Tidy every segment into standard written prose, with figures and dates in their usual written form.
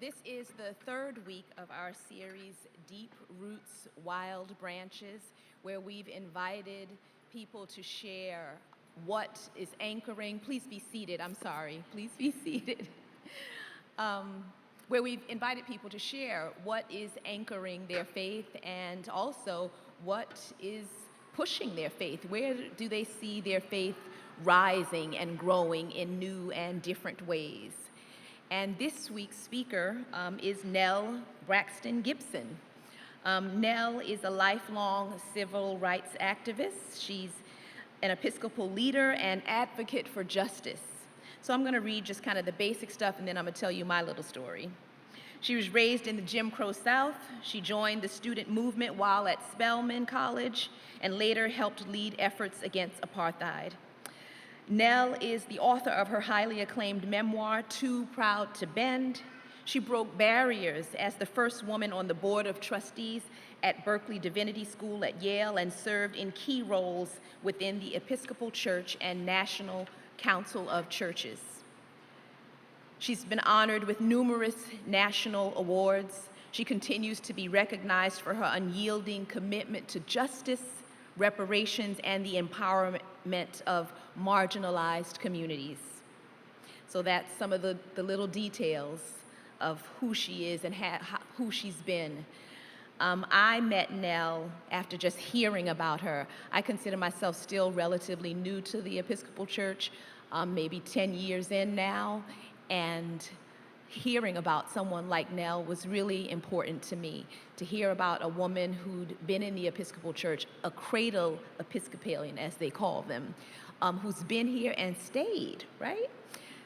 This is the third week of our series, Deep Roots, Wild Branches, where we've invited people to share what is anchoring. Please be seated. I'm sorry. Please be seated. Where we've invited people to share what is anchoring their faith and also what is pushing their faith. Where do they see their faith rising and growing in new and different ways? And this week's speaker is Nell Braxton Gibson. Nell is a lifelong civil rights activist. She's an Episcopal leader and advocate for justice. So I'm going to read just kind of the basic stuff, and then I'm going to tell you my little story. She was raised in the Jim Crow South. She joined the student movement while at Spelman College and later helped lead efforts against apartheid. Nell is the author of her highly acclaimed memoir, Too Proud to Bend. She broke barriers as the first woman on the board of trustees at Berkeley Divinity School at Yale and served in key roles within the Episcopal Church and National Council of Churches. She's been honored with numerous national awards. She continues to be recognized for her unyielding commitment to justice, reparations, and the empowerment of marginalized communities. So that's some of the little details of who she is and who she's been. I met Nell after just hearing about her. I consider myself still relatively new to the Episcopal Church, maybe 10 years in now, and hearing about someone like Nell was really important to me, to hear about a woman who'd been in the Episcopal Church, a cradle Episcopalian, as they call them, who's been here and stayed, right?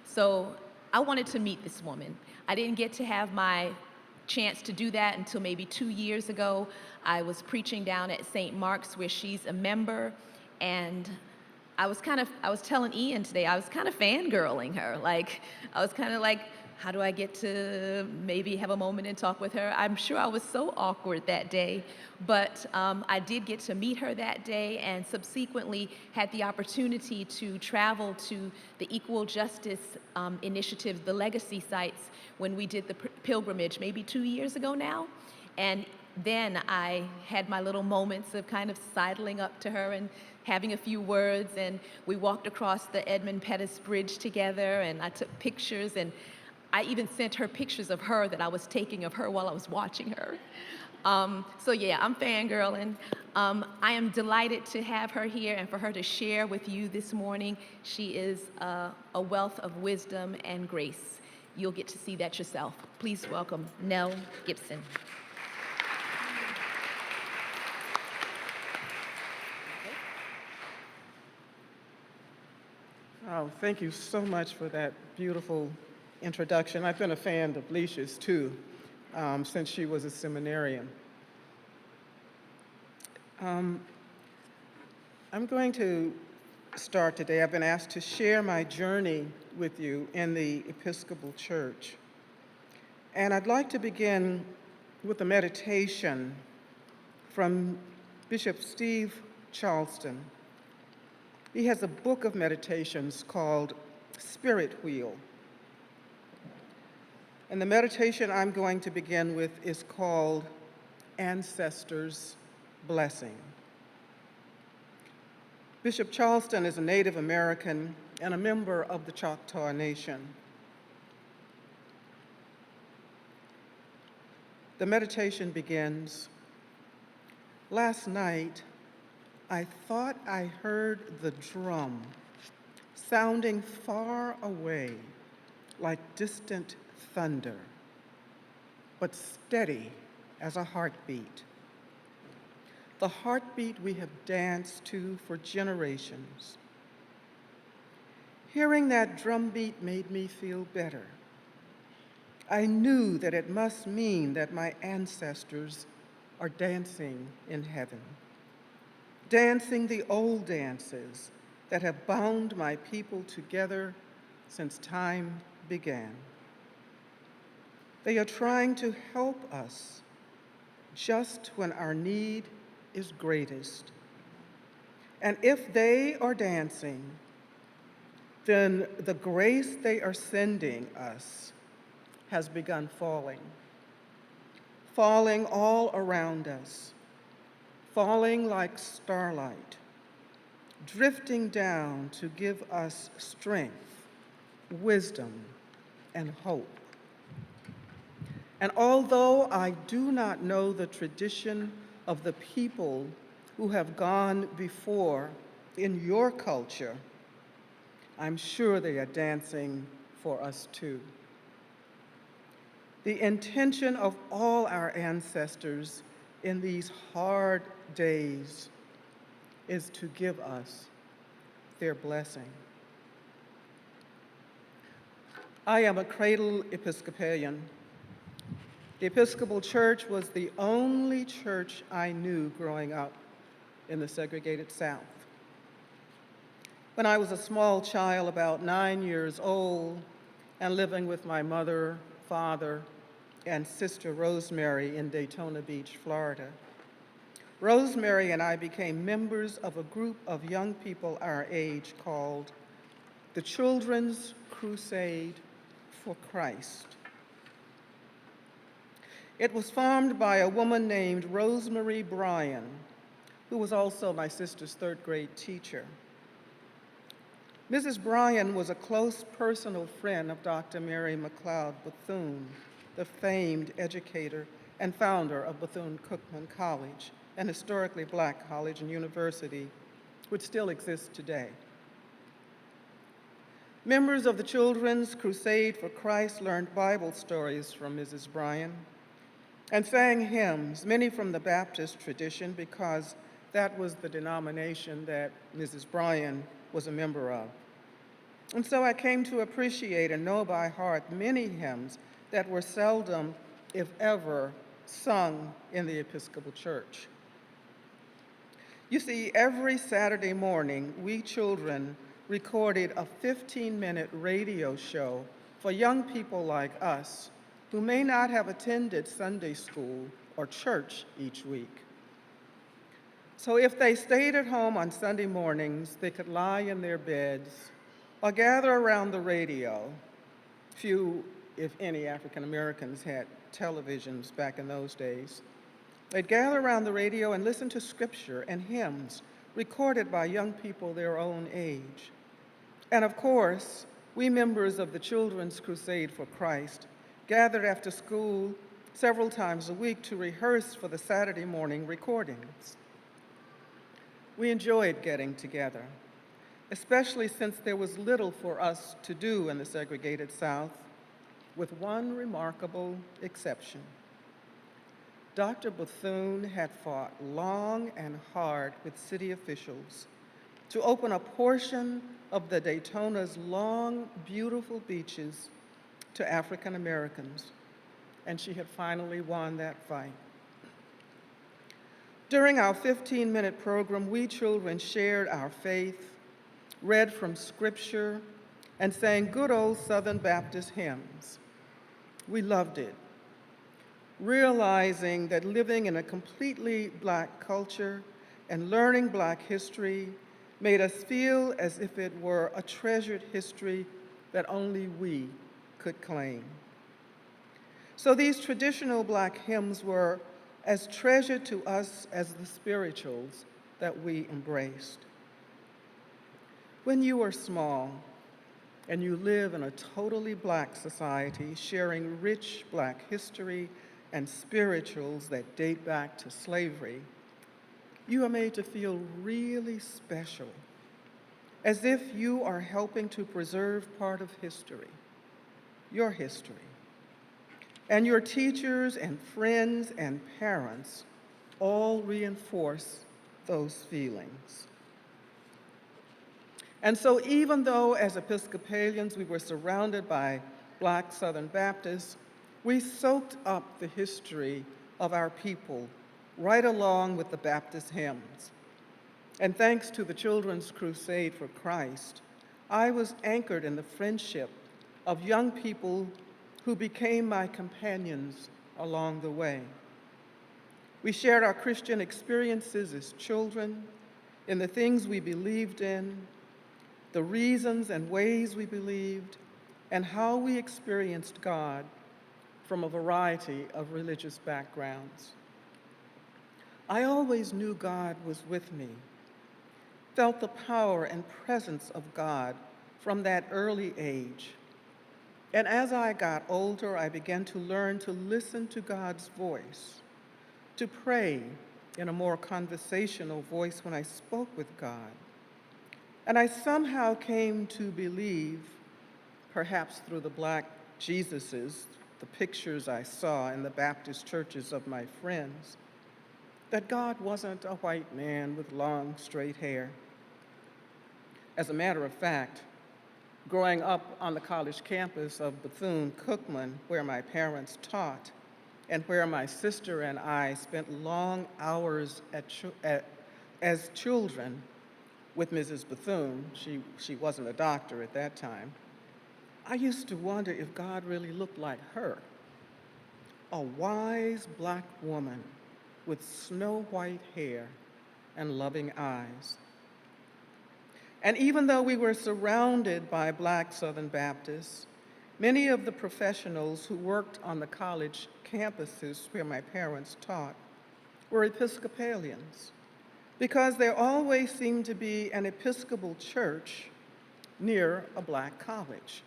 So I wanted to meet this woman. I didn't get to have my chance to do that until maybe 2 years ago. I was preaching down at St. Mark's where she's a member, and I was telling Ian today, I was kind of fangirling her. I was kind of like, how do I get to maybe have a moment and talk with her? I'm sure I was so awkward that day, but I did get to meet her that day and subsequently had the opportunity to travel to the Equal Justice Initiative, the legacy sites, when we did the pilgrimage maybe 2 years ago now. And then I had my little moments of kind of sidling up to her and having a few words, and we walked across the Edmund Pettus Bridge together, and I took pictures, and I even sent her pictures of her that I was taking of her while I was watching her. So yeah, I'm fangirling. I am delighted to have her here and for her to share with you this morning. She is a wealth of wisdom and grace. You'll get to see that yourself. Please welcome Nell Gibson. Oh, thank you so much for that beautiful introduction. I've been a fan of Leisha's too, since she was a seminarian. I'm going to start today. I've been asked to share my journey with you in the Episcopal Church. And I'd like to begin with a meditation from Bishop Steve Charleston. He has a book of meditations called Spirit Wheel. And the meditation I'm going to begin with is called Ancestors' Blessing. Bishop Charleston is a Native American and a member of the Choctaw Nation. The meditation begins, "Last night, I thought I heard the drum sounding far away like distant thunder, but steady as a heartbeat. The heartbeat we have danced to for generations. Hearing that drumbeat made me feel better. I knew that it must mean that my ancestors are dancing in heaven, dancing the old dances that have bound my people together since time began. They are trying to help us just when our need is greatest. And if they are dancing, then the grace they are sending us has begun falling. Falling all around us, falling like starlight, drifting down to give us strength, wisdom, and hope. And although I do not know the tradition of the people who have gone before in your culture, I'm sure they are dancing for us too. The intention of all our ancestors in these hard days is to give us their blessing. I am a cradle Episcopalian. The Episcopal Church was the only church I knew growing up in the segregated South. When I was a small child, about 9 years old, and living with my mother, father, and sister Rosemary in Daytona Beach, Florida, Rosemary and I became members of a group of young people our age called the Children's Crusade for Christ. It was formed by a woman named Rosemary Bryan, who was also my sister's third grade teacher. Mrs. Bryan was a close personal friend of Dr. Mary McLeod Bethune, the famed educator and founder of Bethune-Cookman College, an historically black college and university which still exists today. Members of the Children's Crusade for Christ learned Bible stories from Mrs. Bryan and sang hymns, many from the Baptist tradition because that was the denomination that Mrs. Bryan was a member of. And so I came to appreciate and know by heart many hymns that were seldom, if ever, sung in the Episcopal Church. You see, every Saturday morning, we children recorded a 15-minute radio show for young people like us who may not have attended Sunday school or church each week. So if they stayed at home on Sunday mornings, they could lie in their beds or gather around the radio. Few, if any, African Americans had televisions back in those days. They'd gather around the radio and listen to scripture and hymns recorded by young people their own age. And of course, we members of the Children's Crusade for Christ gathered after school several times a week to rehearse for the Saturday morning recordings. We enjoyed getting together, especially since there was little for us to do in the segregated South, with one remarkable exception. Dr. Bethune had fought long and hard with city officials to open a portion of the Daytona's long, beautiful beaches to African Americans, and she had finally won that fight. During our 15-minute program, we children shared our faith, read from scripture, and sang good old Southern Baptist hymns. We loved it, realizing that living in a completely black culture and learning black history made us feel as if it were a treasured history that only we could claim. So these traditional black hymns were as treasured to us as the spirituals that we embraced. When you are small and you live in a totally black society sharing rich black history and spirituals that date back to slavery, you are made to feel really special, as if you are helping to preserve part of history, your history. And your teachers and friends and parents all reinforce those feelings. And so even though as Episcopalians we were surrounded by black Southern Baptists, we soaked up the history of our people right along with the Baptist hymns. And thanks to the Children's Crusade for Christ, I was anchored in the friendship of young people who became my companions along the way. We shared our Christian experiences as children in the things we believed in, the reasons and ways we believed, and how we experienced God from a variety of religious backgrounds. I always knew God was with me, felt the power and presence of God from that early age. And as I got older, I began to learn to listen to God's voice, to pray in a more conversational voice when I spoke with God. And I somehow came to believe, perhaps through the Black Jesuses, the pictures I saw in the Baptist churches of my friends, that God wasn't a white man with long, straight hair. As a matter of fact, growing up on the college campus of Bethune-Cookman, where my parents taught, and where my sister and I spent long hours as children with Mrs. Bethune, she wasn't a doctor at that time, I used to wonder if God really looked like her, a wise Black woman with snow white hair and loving eyes. And even though we were surrounded by Black Southern Baptists, many of the professionals who worked on the college campuses where my parents taught were Episcopalians, because there always seemed to be an Episcopal church near a Black college.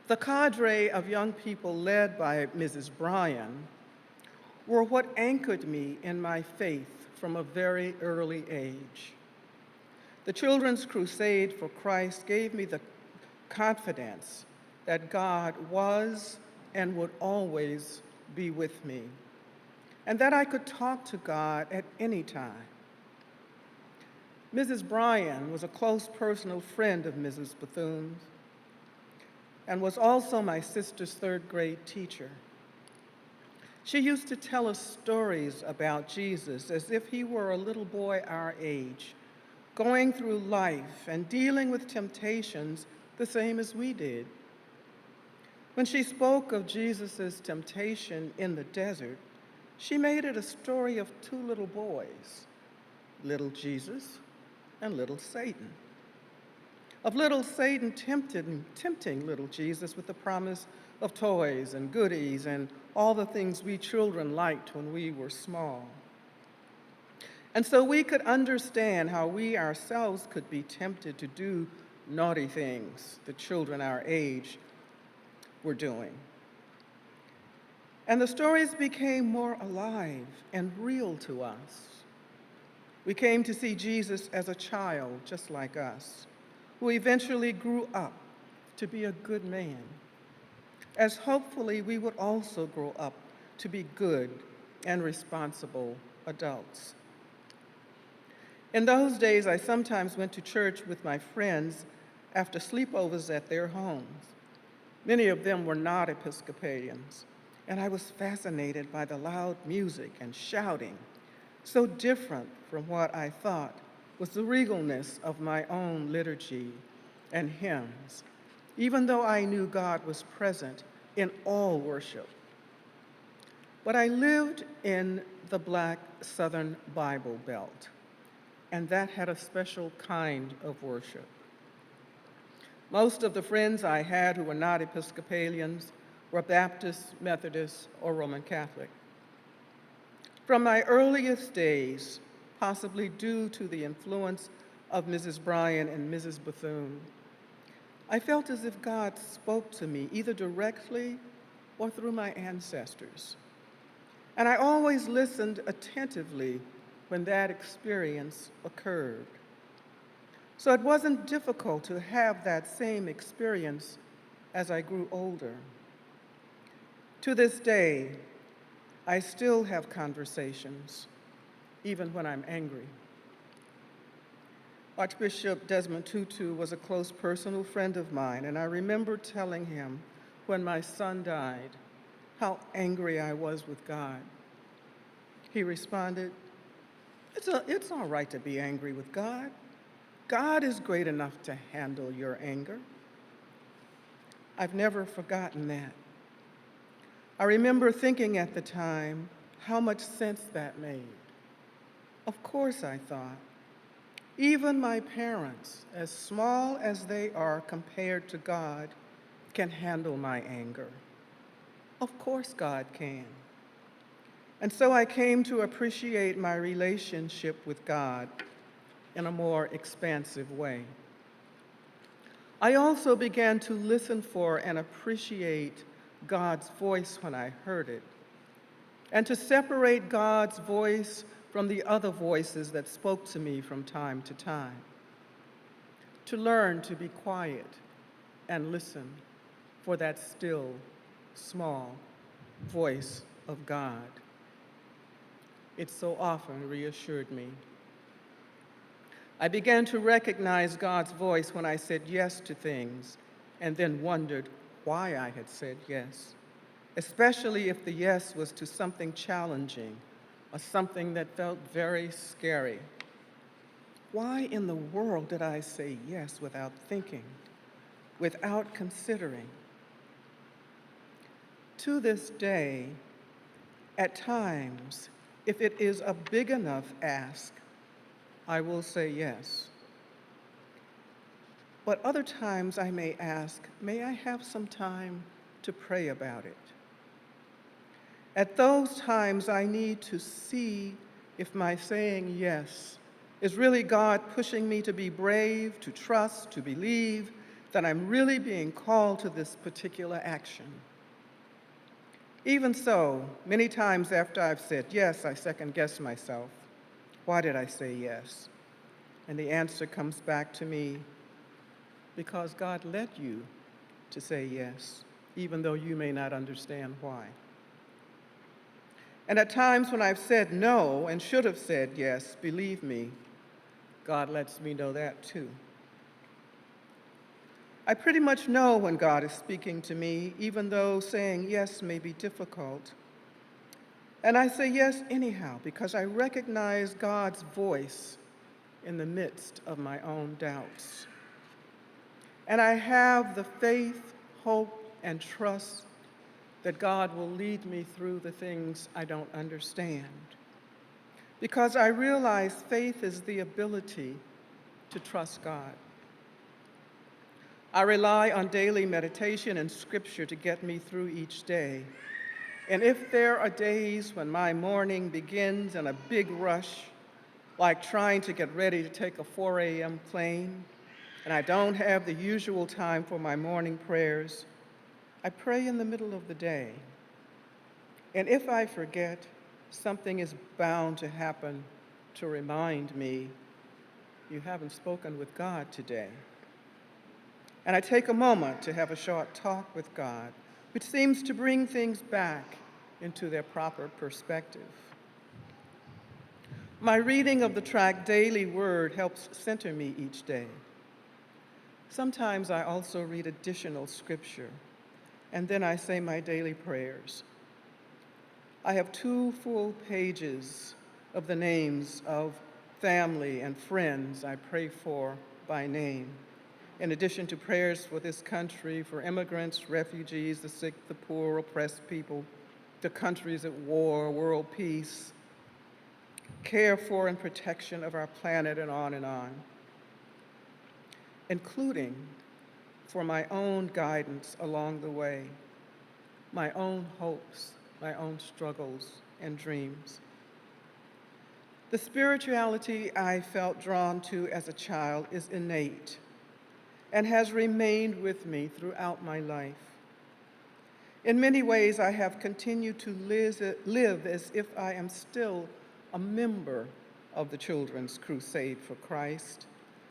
The cadre of young people led by Mrs. Bryan were what anchored me in my faith from a very early age. The Children's Crusade for Christ gave me the confidence that God was and would always be with me, and that I could talk to God at any time. Mrs. Bryan was a close personal friend of Mrs. Bethune's and was also my sister's third grade teacher. She used to tell us stories about Jesus as if he were a little boy our age, going through life and dealing with temptations the same as we did. When she spoke of Jesus' temptation in the desert, she made it a story of two little boys, little Jesus and little Satan. Of little Satan tempting little Jesus with the promise of toys and goodies and all the things we children liked when we were small. And so we could understand how we ourselves could be tempted to do naughty things the children our age were doing. And the stories became more alive and real to us. We came to see Jesus as a child, just like us, who eventually grew up to be a good man, as hopefully we would also grow up to be good and responsible adults. In those days, I sometimes went to church with my friends after sleepovers at their homes. Many of them were not Episcopalians, and I was fascinated by the loud music and shouting, so different from what I thought was the regalness of my own liturgy and hymns, even though I knew God was present in all worship. But I lived in the Black Southern Bible Belt, and that had a special kind of worship. Most of the friends I had who were not Episcopalians were Baptist, Methodist, or Roman Catholic. From my earliest days, possibly due to the influence of Mrs. Bryan and Mrs. Bethune, I felt as if God spoke to me either directly or through my ancestors. And I always listened attentively when that experience occurred. So it wasn't difficult to have that same experience as I grew older. To this day, I still have conversations, even when I'm angry. Archbishop Desmond Tutu was a close personal friend of mine, and I remember telling him when my son died how angry I was with God. He responded, it's all right to be angry with God. God is great enough to handle your anger. I've never forgotten that. I remember thinking at the time how much sense that made. Of course, I thought, even my parents, as small as they are compared to God, can handle my anger. Of course God can. And so I came to appreciate my relationship with God in a more expansive way. I also began to listen for and appreciate God's voice when I heard it, and to separate God's voice from the other voices that spoke to me from time to time, to learn to be quiet and listen for that still, small voice of God. It so often reassured me. I began to recognize God's voice when I said yes to things and then wondered why I had said yes, especially if the yes was to something challenging or something that felt very scary. Why in the world did I say yes without thinking, without considering? To this day, at times, if it is a big enough ask, I will say yes. But other times I may ask, may I have some time to pray about it? At those times, I need to see if my saying yes is really God pushing me to be brave, to trust, to believe that I'm really being called to this particular action. Even so, many times after I've said yes, I second-guess myself. Why did I say yes? And the answer comes back to me, because God led you to say yes, even though you may not understand why. And at times when I've said no and should have said yes, believe me, God lets me know that too. I pretty much know when God is speaking to me, even though saying yes may be difficult. And I say yes anyhow because I recognize God's voice in the midst of my own doubts. And I have the faith, hope, and trust that God will lead me through the things I don't understand. Because I realize faith is the ability to trust God. I rely on daily meditation and scripture to get me through each day. And if there are days when my morning begins in a big rush, like trying to get ready to take a 4 a.m. plane, and I don't have the usual time for my morning prayers, I pray in the middle of the day. And if I forget, something is bound to happen to remind me, you haven't spoken with God today. And I take a moment to have a short talk with God, which seems to bring things back into their proper perspective. My reading of the tract Daily Word helps center me each day. Sometimes I also read additional scripture, and then I say my daily prayers. I have 2 full pages of the names of family and friends I pray for by name, in addition to prayers for this country, for immigrants, refugees, the sick, the poor, oppressed people, the countries at war, world peace, care for and protection of our planet, and on, including for my own guidance along the way, my own hopes, my own struggles and dreams. The spirituality I felt drawn to as a child is innate and has remained with me throughout my life. In many ways, I have continued to live as if I am still a member of the Children's Crusade for Christ,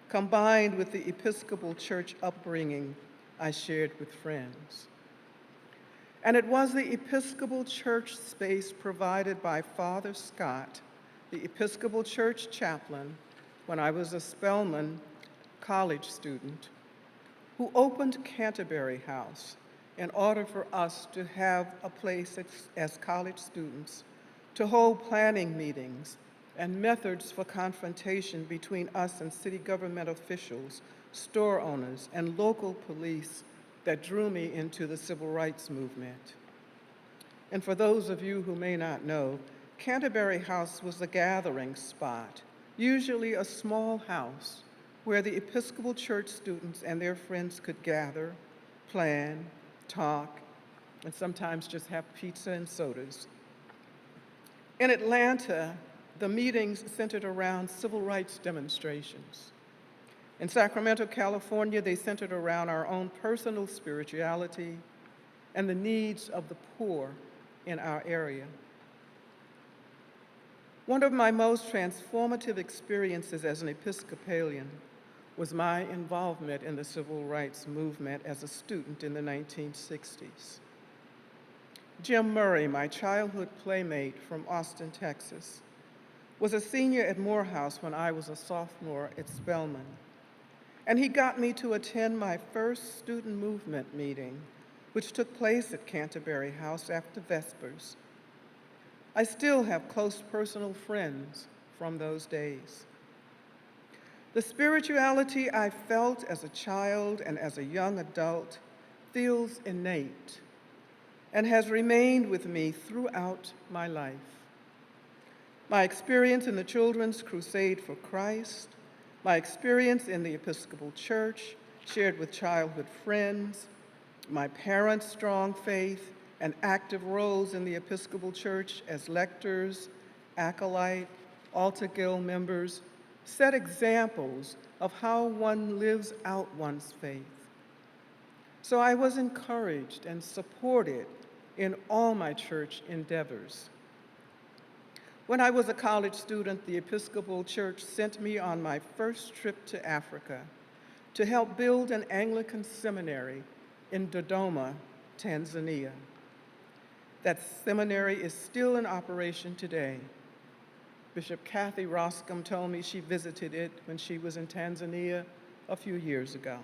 combined with the Episcopal Church upbringing I shared with friends. And it was the Episcopal Church space provided by Father Scott, the Episcopal Church chaplain, when I was a Spelman college student, who opened Canterbury House in order for us to have a place as college students to hold planning meetings and methods for confrontation between us and city government officials, store owners, and local police that drew me into the civil rights movement. And for those of you who may not know, Canterbury House was a gathering spot, usually a small house, where the Episcopal Church students and their friends could gather, plan, talk, and sometimes just have pizza and sodas. In Atlanta, the meetings centered around civil rights demonstrations. In Sacramento, California, they centered around our own personal spirituality and the needs of the poor in our area. One of my most transformative experiences as an Episcopalian was my involvement in the civil rights movement as a student in the 1960s. Jim Murray, my childhood playmate from Austin, Texas, was a senior at Morehouse when I was a sophomore at Spelman. And he got me to attend my first student movement meeting, which took place at Canterbury House after Vespers. I still have close personal friends from those days. The spirituality I felt as a child and as a young adult feels innate and has remained with me throughout my life. My experience in the Children's Crusade for Christ, my experience in the Episcopal Church, shared with childhood friends, my parents' strong faith and active roles in the Episcopal Church as lectors, acolyte, altar guild members, set examples of how one lives out one's faith. So I was encouraged and supported in all my church endeavors. When I was a college student, the Episcopal Church sent me on my first trip to Africa to help build an Anglican seminary in Dodoma, Tanzania. That seminary is still in operation today. Bishop Kathy Roscom told me she visited it when she was in Tanzania a few years ago.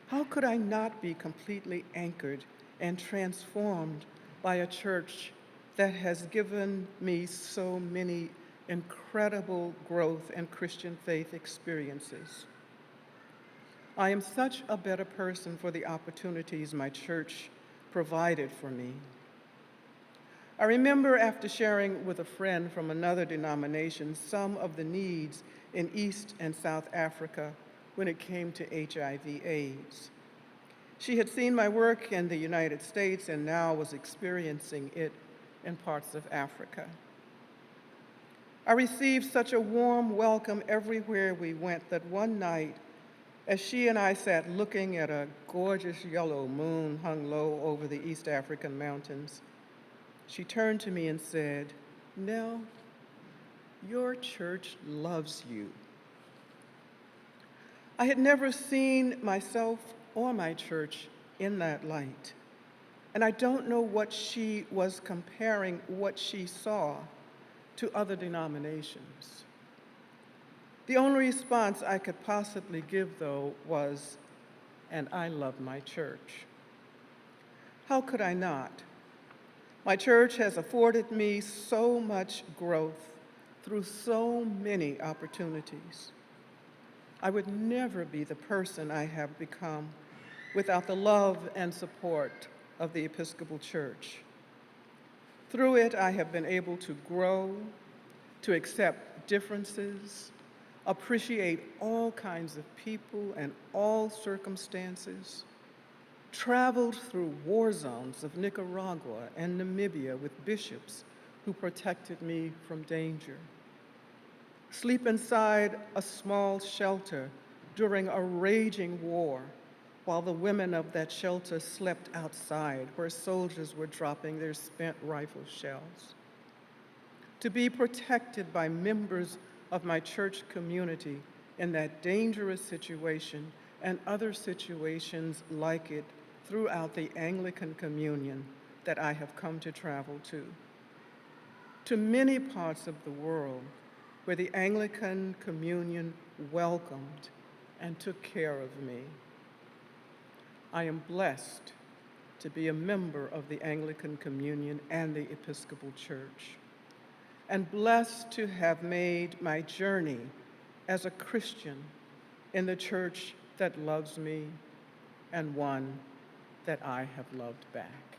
How could I not be completely anchored and transformed by a church that has given me so many incredible growth and Christian faith experiences? I am such a better person for the opportunities my church provided for me. I remember after sharing with a friend from another denomination some of the needs in East and South Africa when it came to HIV/AIDS. She had seen my work in the United States and now was experiencing it in parts of Africa. I received such a warm welcome everywhere we went that one night, as she and I sat looking at a gorgeous yellow moon hung low over the East African mountains, she turned to me and said, "Nell, your church loves you." I had never seen myself or my church in that light, and I don't know what she was comparing what she saw to other denominations. The only response I could possibly give, though, was, "And I love my church." How could I not? My church has afforded me so much growth through so many opportunities. I would never be the person I have become without the love and support of the Episcopal Church. Through it, I have been able to grow, to accept differences, appreciate all kinds of people and all circumstances, traveled through war zones of Nicaragua and Namibia with bishops who protected me from danger, sleep inside a small shelter during a raging war while the women of that shelter slept outside where soldiers were dropping their spent rifle shells, to be protected by members of my church community in that dangerous situation and other situations like it throughout the Anglican communion that I have come to travel to many parts of the world where the Anglican communion welcomed and took care of me. I am blessed to be a member of the Anglican communion and the Episcopal Church, and blessed to have made my journey as a Christian in the church that loves me and one that I have loved back.